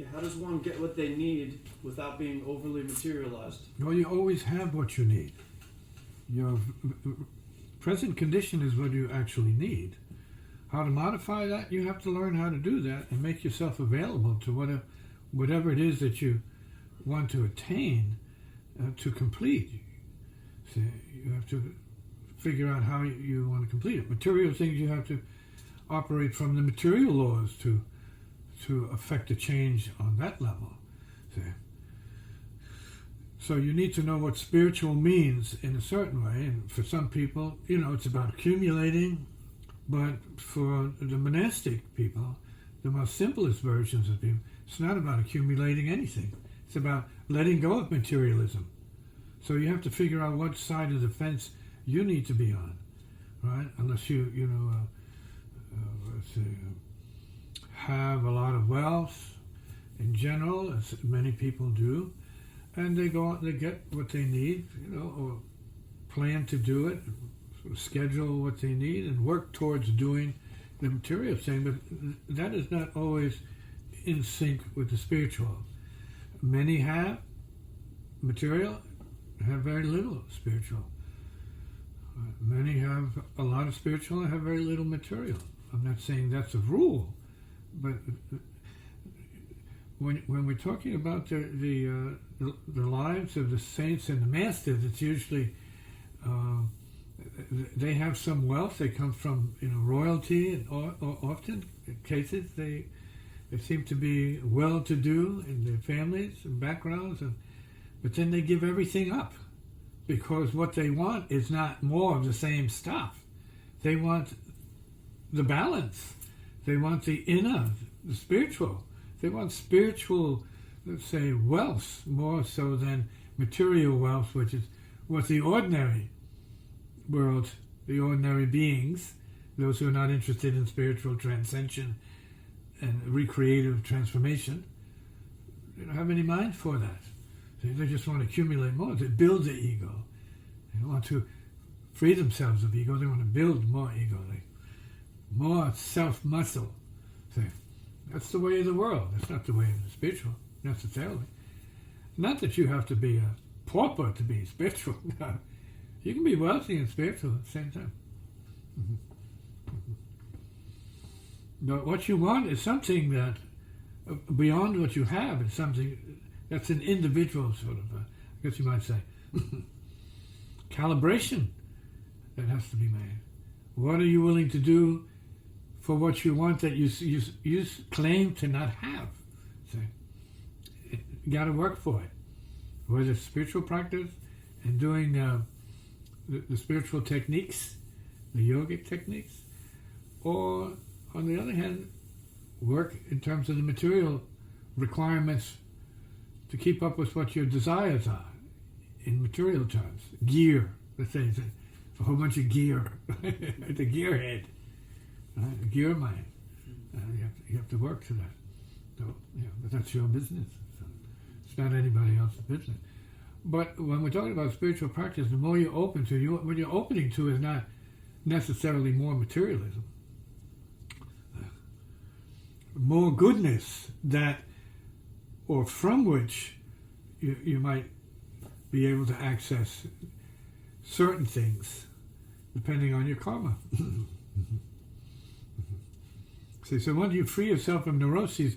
Yeah, how does one get what they need without being overly materialized? Well, you always have what you need. Your present condition is what you actually need. How to modify that, you have to learn how to do that and make yourself available to whatever it is that you want to attain, to complete. So you have to figure out how you want to complete it. Material things, you have to operate from the material laws to affect a change on that level. So you need to know what spiritual means in a certain way. And for some people, it's about accumulating. But for the monastic people, the most simplest versions of people, it's not about accumulating anything. It's about letting go of materialism. So you have to figure out what side of the fence you need to be on, right? Unless you have a lot of wealth in general, as many people do, and they go out, they get what they need, or plan to do it, schedule what they need, and work towards doing the material thing. But that is not always in sync with the spiritual. Many have material, have very little spiritual. Many have a lot of spiritual and have very little material. I'm not saying that's a rule, but when we're talking about the lives of the saints and the masters, it's usually they have some wealth. They come from royalty, and often in cases they seem to be well-to-do in their families and backgrounds, but then they give everything up because what they want is not more of the same stuff. They want the balance. They want the inner, the spiritual. They want spiritual, let's say, wealth more so than material wealth, which is what the ordinary world, the ordinary beings, those who are not interested in spiritual transcension and recreative transformation, they don't have any mind for that. They just want to accumulate more. They build the ego. They don't want to free themselves of ego. They want to build more ego, more self-muscle. So that's the way of the world. That's not the way of the spiritual, necessarily. Not that you have to be a pauper to be spiritual. No. You can be wealthy and spiritual at the same time. But what you want is something that, beyond what you have, is something that's an individual sort of, I guess you might say, calibration that has to be made. What are you willing to do for what you want that you claim to not have? So, you got to work for it. Whether it's spiritual practice and doing the spiritual techniques, the yogic techniques, or on the other hand, work in terms of the material requirements to keep up with what your desires are in material terms. Gear, let's say, it's a whole bunch of gear, the gearhead, right? The gear mind. You have to work to that. So, but that's your business. So it's not anybody else's business. But when we're talking about spiritual practice, the more you're open to, what you're opening to is not necessarily more materialism. More goodness or from which you might be able to access certain things depending on your karma. See, so once you free yourself from neuroses,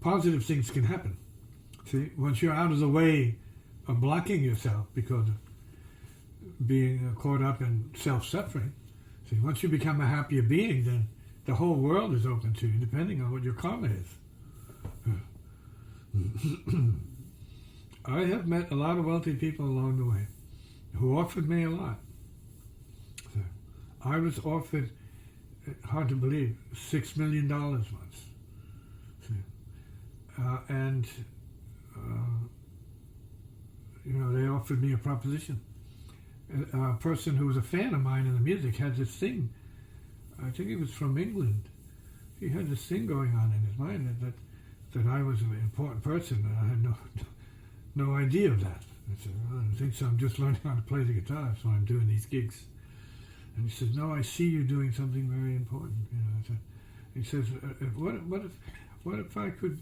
positive things can happen. See, once you're out of the way of blocking yourself because of being caught up in self-suffering, see, once you become a happier being, then the whole world is open to you, depending on what your karma is. I have met a lot of wealthy people along the way who offered me a lot. So I was offered, hard to believe, $6 million once. So, and they offered me a proposition. A person who was a fan of mine in the music had this thing. I think he was from England. He had this thing going on in his mind that I was an important person, and I had no idea of that. I said, well, I don't think so. I'm just learning how to play the guitar, so I'm doing these gigs. And he says, no, I see you doing something very important. He says, what if I could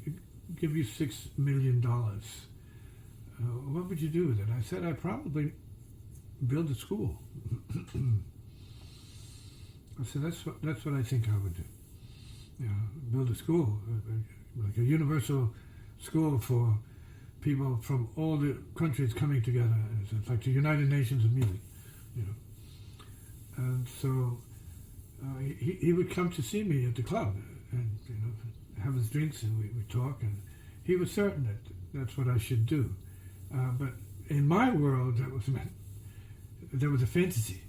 give you $6 million? What would you do with it? I said, I'd probably build a school. I said, that's what I think I would do. You know, build a school, like a universal school for people from all the countries coming together. It's like the United Nations of music, you know. And so he would come to see me at the club and, you know, have his drinks, and we talk, and he was certain that that's what I should do. But in my world, there was a fantasy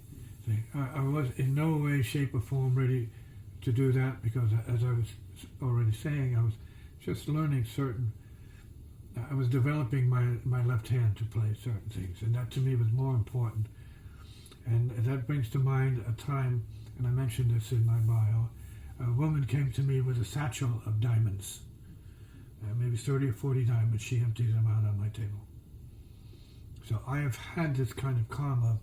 thing. I was in no way, shape, or form ready to do that, because, as I was already saying, I was just learning I was developing my left hand to play certain things, and that to me was more important. And that brings to mind a time, and I mentioned this in my bio, a woman came to me with a satchel of diamonds, maybe 30 or 40 diamonds. She emptied them out on my table. So I have had this kind of karma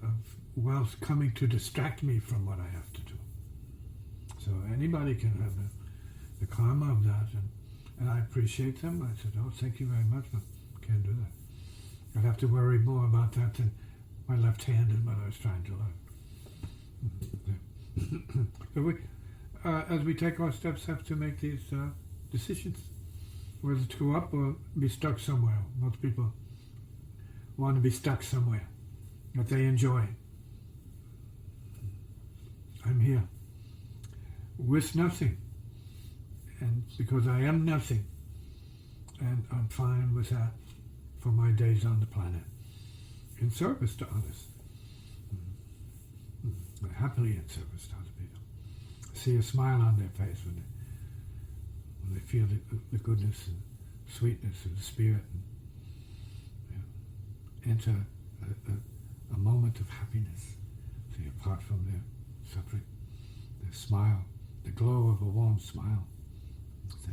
of wealth coming to distract me from what I have to do. So anybody can have the karma of that, and I appreciate them. I said, oh, thank you very much, but can't do that. I'd have to worry more about that than my left hand and what I was trying to learn. So we, as we take our steps, have to make these decisions, whether to go up or be stuck somewhere. Most people want to be stuck somewhere that they enjoy. I'm here with nothing, and because I am nothing, and I'm fine with that for my days on the planet, in service to others, happily in service to other people. See a smile on their face when they feel the goodness and sweetness of the Spirit, and enter a moment of happiness. See, apart from their suffering, their smile, the glow of a warm smile. Say,